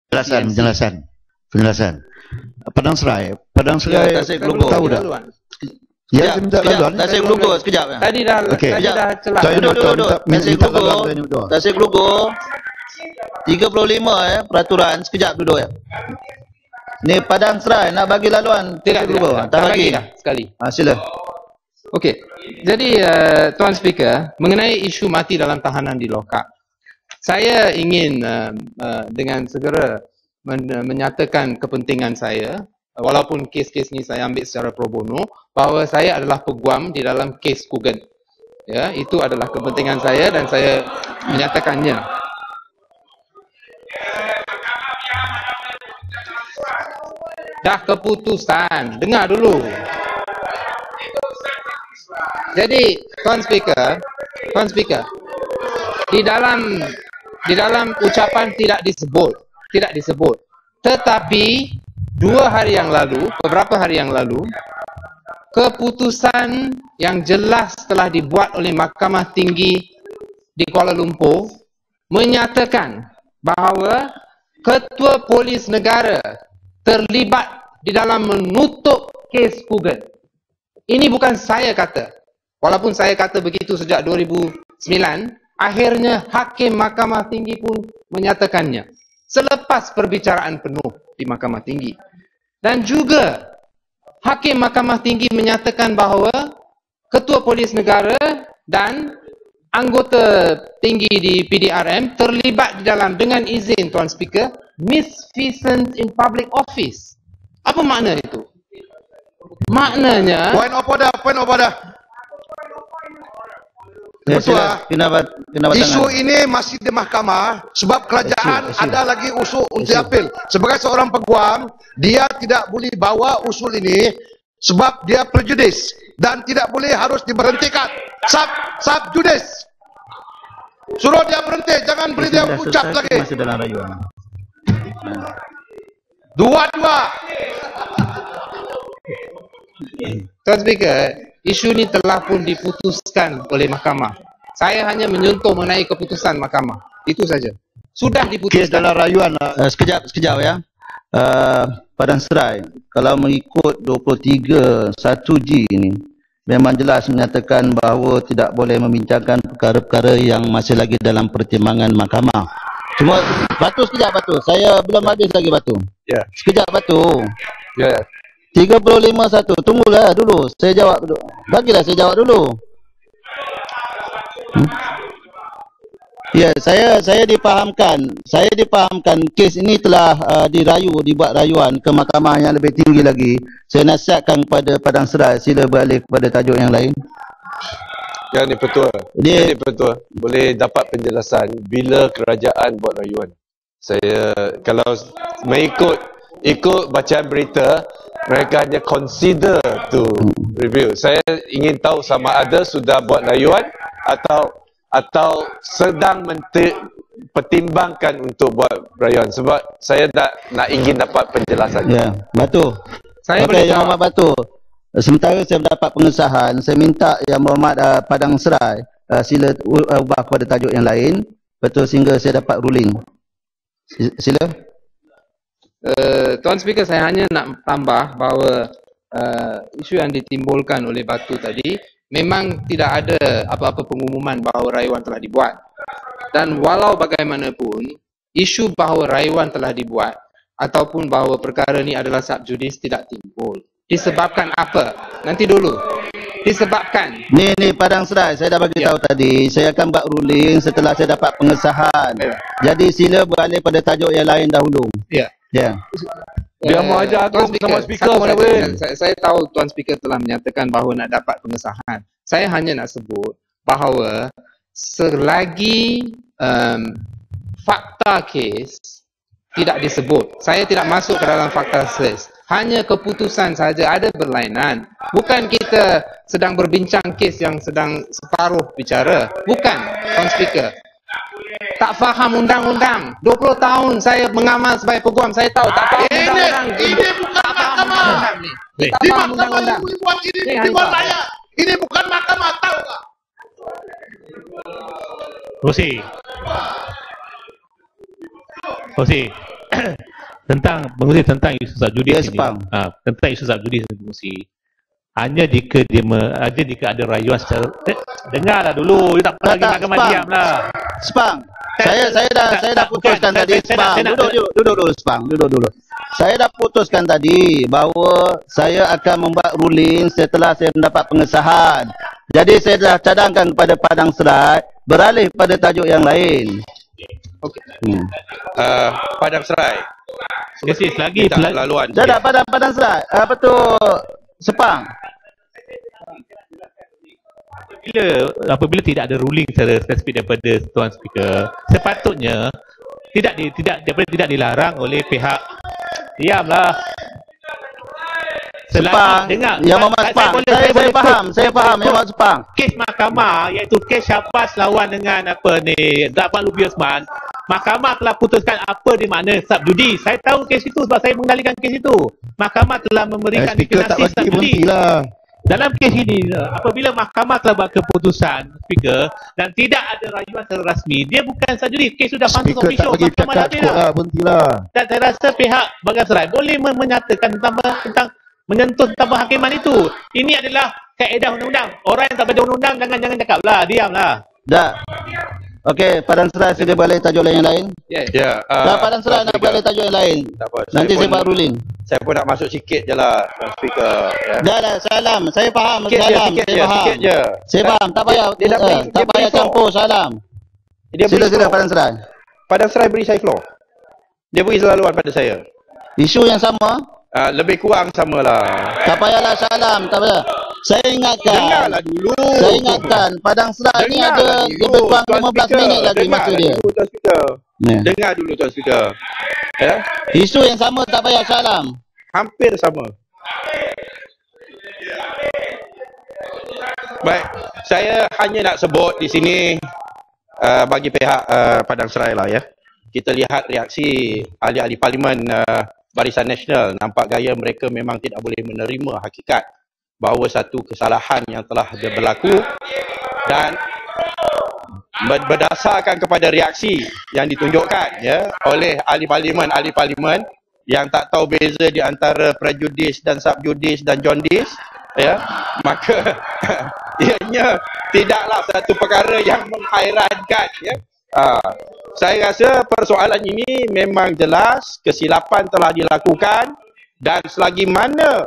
Penjelasan. Padang Serai Ya, tahu dah. Ya, saya minta laluan. Tasik Lugo sekejap. Tadi dah celah. Duduk. Tasik Lugo 35 peraturan sekejap duduk ya. Ni Padang Serai nak bagi laluan Tasik Lugo. Tak bagi dah sekali. Sila. Okey. Jadi Tuan Speaker, mengenai isu mati dalam tahanan di lokap, saya ingin dengan segera menyatakan kepentingan saya, walaupun kes-kes ni saya ambil secara pro bono, bahawa saya adalah peguam di dalam kes Kugen. Ya, itu adalah kepentingan saya dan saya menyatakannya. Dah keputusan, dengar dulu. Jadi Tuan Speaker, di dalam ucapan tidak disebut, tetapi beberapa hari yang lalu, keputusan yang jelas telah dibuat oleh Mahkamah Tinggi di Kuala Lumpur menyatakan bahawa Ketua Polis Negara terlibat di dalam menutup kes Kugen. Ini bukan saya kata. Walaupun saya kata begitu sejak 2009, akhirnya Hakim Mahkamah Tinggi pun menyatakannya selepas perbicaraan penuh di Mahkamah Tinggi. Dan juga Hakim Mahkamah Tinggi menyatakan bahawa Ketua Polis Negara dan anggota tinggi di PDRM terlibat di dalam, dengan izin Tuan Speaker, misfeasance in public office. Apa makna itu? Maknanya Point of order. Isu ini masih di mahkamah sebab kerajaan ada lagi usul untuk diapil. Sebagai seorang peguam, dia tidak boleh bawa usul ini sebab dia prejudis dan tidak boleh, harus diberhentikan. Sub judice. Suruh dia berhenti, jangan beri dia ucap lagi. Dua-dua. Tuan Speaker, isu ini telah pun diputuskan oleh mahkamah. Saya hanya menyentuh mengenai keputusan mahkamah. Itu saja. Sudah diputuskan. Kes dalam rayuan. Sekejap ya. Padang Serai, kalau mengikut 23 1G ini, memang jelas menyatakan bahawa tidak boleh membincangkan perkara-perkara yang masih lagi dalam pertimbangan mahkamah. Cuma Batu, sekejap Batu. Saya belum habis lagi Batu. Ya. Sekejap Batu. Ya. 35.1. Tunggulah dulu. Saya jawab dulu. Bagilah saya jawab dulu. Ya, saya dipahamkan. Saya dipahamkan kes ini telah dibuat rayuan ke mahkamah yang lebih tinggi lagi. Saya nasihatkan kepada Padang Serai, sila beralih kepada tajuk yang lain. Ya, ni betul. Ini betul. Boleh dapat penjelasan bila kerajaan buat rayuan. Saya kalau ikut bacaan berita, mereka hanya consider to review. Saya ingin tahu sama ada sudah buat rayuan atau sedang pertimbangkan untuk buat rayuan, sebab saya nak ingin dapat penjelasan. Ya, Batu. Saya boleh jawab. Muhammad Batu. Sementara saya mendapat pengesahan, saya minta Yang Berhormat Padang Serai sila ubah kepada tajuk yang lain, betul, sehingga saya dapat ruling. Sila. Tuan Speaker, saya hanya nak tambah bahawa isu yang ditimbulkan oleh Batu tadi, memang tidak ada apa-apa pengumuman bahawa rayuan telah dibuat. Dan walau bagaimanapun, isu bahawa rayuan telah dibuat ataupun bahawa perkara ini adalah subjudis tidak timbul. Disebabkan apa? Nanti dulu. Disebabkan. Ni Padang Serai, saya dah bagi tahu tadi, saya akan buat ruling setelah saya dapat pengesahan. Jadi sila beralih pada tajuk yang lain dahulu. Ya. Dia mau ajar tu sama speaker mana boleh. Saya tahu Tuan Speaker telah menyatakan bahawa nak dapat pengesahan. Saya hanya nak sebut bahawa selagi fakta kes tidak disebut, saya tidak masuk ke dalam fakta kes, hanya keputusan saja ada berlainan. Bukan kita sedang berbincang kes yang sedang separuh bicara. Bukan, Tuan Speaker. Tak faham undang-undang. 20 tahun saya mengamal sebagai peguam, saya tahu tak faham undang-undang. Ini bukan mahkamah. Di mahkamah ibu buat ini dibuat rakyat. Ini bukan mahkamah, tahu tak? Rosi. mengusir tentang isu subjudis Yes, ini. Bang. Tentang isu subjudis yang mengusir. Hanya jika ada rayuan secara dengarlah dulu, dia tak apa lagi mahkamah Spang. diamlah. Spang. Saya dah putuskan tadi, Spang. Duduk dulu, Spang. Duduk dulu. Saya dah putuskan tadi bahawa saya akan membuat ruling setelah saya mendapat pengesahan. Jadi saya dah cadangkan kepada Padang Serai beralih pada tajuk yang lain. Okey. Padang Serai. Selagi laluan. Saya dah Padang Serai. Apa tu, Sepang? Apabila tidak ada ruling secara spesifik daripada Tuan Speaker, sepatutnya tidak dilarang oleh pihak. Diamlah. Sepang. Yang Muhammad Sepang. Saya faham Yang Muhammad Sepang. Kes mahkamah iaitu kes Syahbaz lawan dengan Dapat Lubi Osman, mahkamah telah putuskan apa di makna subjudi. Saya tahu kes itu sebab saya mengendalikan kes itu. Mahkamah telah memberikan definisi subjudi. Dalam kes ini, apabila mahkamah telah buat keputusan, Speaker, dan tidak ada rayuan secara rasmi, dia bukan subjudi. Kes sudah pantas official. Mahkamah dah bela. Dan saya rasa pihak Bagan Serai boleh menyatakan tentang menyentuh tentang penghakiman itu. Ini adalah kaedah undang-undang. Orang yang tak baca undang-undang jangan cakaplah, diamlah. Dah. Okey, Padang Serai sila balik tajuk yang lain. Ya. Padang Serai nak balik tajuk yang lain. Nanti saya buat ruling. Saya pun nak masuk sikit je lah, Tuan Speaker. Ya. Dah, salam. Saya faham. Sikit Salam. je, Saya faham. sikit je. Saya faham. Tak payah. Tak payah campur. Salam. Sila Padang Serai. Padang Serai beri saya floor. Dia beri selaluan pada saya. Isu yang sama. Lebih kurang samalah. Tak payahlah salam. Tak payah. Saya ingatkan. Dengarlah dulu. Saya ingatkan. Padang Serai ni ada lebih kurang 15 minit lagi masa dia. Tuan Speaker. Ya. Dengar dulu Tuan Speaker. Ya. Isu yang sama tak payah salam. Hampir sama. Baik, saya hanya nak sebut di sini bagi pihak Padang Serai lah ya. Kita lihat reaksi ahli-ahli parlimen Barisan Nasional, nampak gaya mereka memang tidak boleh menerima hakikat bahawa satu kesalahan yang telah berlaku, dan berdasarkan kepada reaksi yang ditunjukkan ya oleh ahli parlimen yang tak tahu beza di antara prejudis dan subjudis dan jondis ya, maka ianya tidaklah satu perkara yang menghairankan ya. Saya rasa persoalan ini memang jelas kesilapan telah dilakukan, dan selagi mana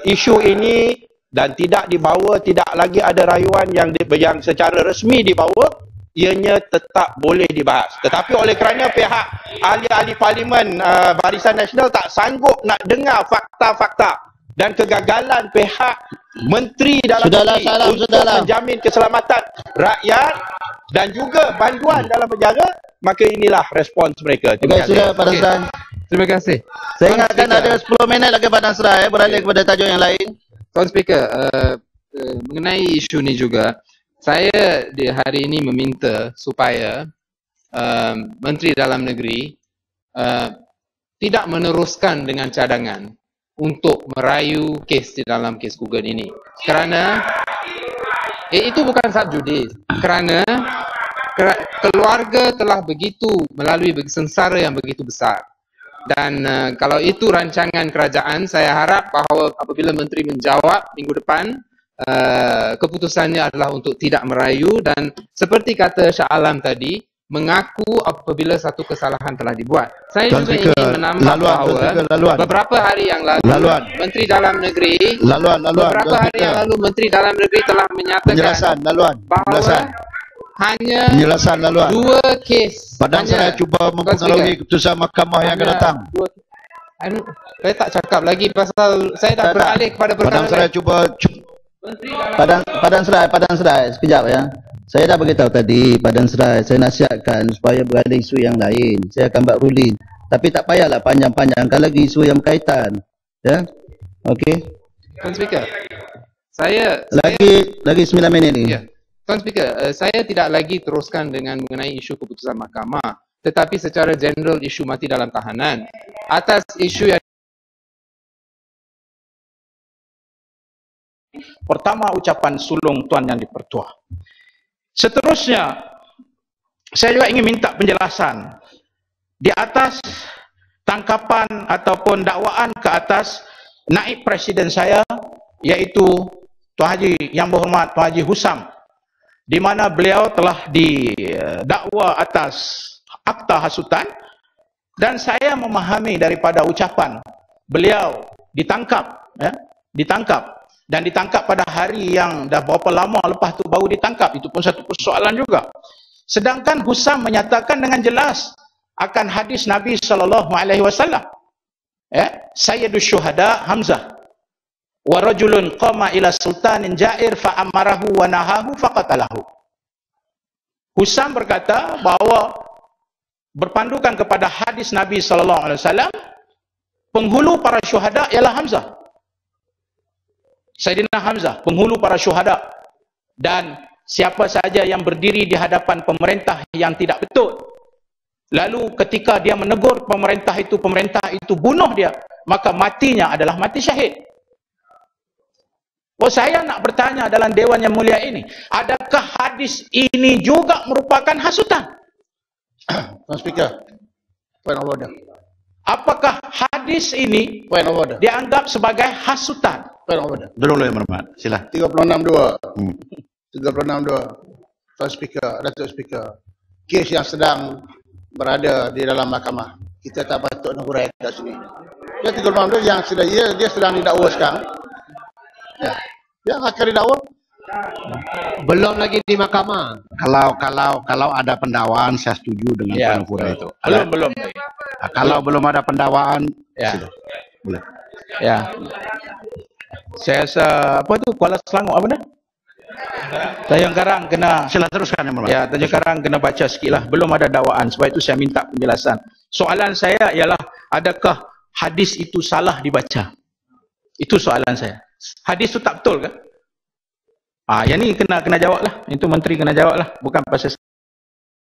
isu ini dan tidak dibawa, tidak lagi ada rayuan yang secara resmi dibawa, ianya tetap boleh dibahas. Tetapi oleh kerana pihak ahli-ahli parlimen Barisan Nasional tak sanggup nak dengar fakta-fakta dan kegagalan pihak Menteri dalam negeri untuk menjamin keselamatan rakyat dan juga bantuan dalam penjara, maka inilah respons mereka. Terima kasih. Padang Serai. Terima kasih. Saya ingatkan ada 10 minit lagi Padang Serai, beralih kepada tajuk yang lain. Tuan Speaker, mengenai isu ni juga, saya di hari ini meminta supaya Menteri Dalam Negeri tidak meneruskan dengan cadangan untuk merayu kes di dalam kes Google ini. Kerana itu bukan subjudis. Kerana keluarga telah melalui sengsara yang begitu besar. Dan kalau itu rancangan kerajaan, saya harap bahawa apabila Menteri menjawab minggu depan, keputusannya adalah untuk tidak merayu, dan seperti kata Shah Alam tadi, mengaku apabila satu kesalahan telah dibuat. Saya juga ingin menambah bahawa beberapa hari yang lalu Menteri Dalam Negeri Menteri Dalam Negeri telah menyatakan bahawa hanya dua kes. Padang Serai cuba mempengaruhi keputusan mahkamah yang akan datang. Saya tak cakap lagi pasal saya dah beralih kepada perkara Padang Serai cuba Padang Serai sekejap ya. Saya dah beritahu tadi Padang Serai, saya nasihatkan supaya beralih isu yang lain. Saya akan buat ruling. Tapi tak payahlah panjang-panjang kalau lagi isu yang berkaitan. Ya. Okey. Tuan Speaker, saya lagi 9 minit ni. Ya. Tuan Speaker, saya tidak lagi teruskan dengan mengenai isu keputusan mahkamah, tetapi secara general isu mati dalam tahanan. Atas isu yang pertama, ucapan sulung Tuan Yang di-Pertua. Seterusnya, saya juga ingin minta penjelasan di atas tangkapan ataupun dakwaan ke atas naib presiden saya, iaitu Tuan Haji Yang Berhormat Tuan Haji Husam, di mana beliau telah didakwa atas akta hasutan, dan saya memahami daripada ucapan beliau ditangkap, dan ditangkap pada hari yang dah berapa lama lepas tu baru ditangkap. Itu pun satu persoalan juga. Sedangkan Husam menyatakan dengan jelas akan hadis Nabi SAW, Sayyidus Syuhada Hamzah, wa rajulun qama ila sultanin jair fa amarahu wa nahahu faqatalahu. Husam berkata bahawa berpandukan kepada hadis Nabi SAW, penghulu para syuhada ialah Hamzah, Sayyidina Hamzah, penghulu para syuhada, dan siapa saja yang berdiri di hadapan pemerintah yang tidak betul, lalu ketika dia menegur pemerintah itu bunuh dia, maka matinya adalah mati syahid. Oh, saya nak bertanya dalam Dewan yang mulia ini, adakah hadis ini juga merupakan hasutan? Tuan Speaker, point of order. Apakah hadis ini Point of order. dianggap sebagai hasutan? Point of order. Dulu Yang Berhormat, sila. 36.2. 36.2. Tuan Speaker, Datuk Speaker. Kes yang sedang berada di dalam mahkamah, kita tak patut nak hurai kat sini. Yang 36.2 yang sedang dia sedang didakwa sekarang. Ya. Yang akan didakwa. Belum lagi di mahkamah. Kalau ada pendakwaan, saya setuju dengan Ya, Puan Fura itu. belum. Kalau belum ada pendakwaan, Ya. boleh. Ya. Saya rasa apa tu, Kuala Selangor apa dah? Tanjung Karang kena. Sila teruskan Yang Berhormat. Ya, Tanjung Karang kena baca sikitlah. Belum ada dakwaan, sebab itu saya minta penjelasan. Soalan saya ialah, adakah hadis itu salah dibaca? Itu soalan saya. Hadis itu tak betul ke? Yang ni kena jawab lah. Itu menteri kena jawab lah. Bukan pasal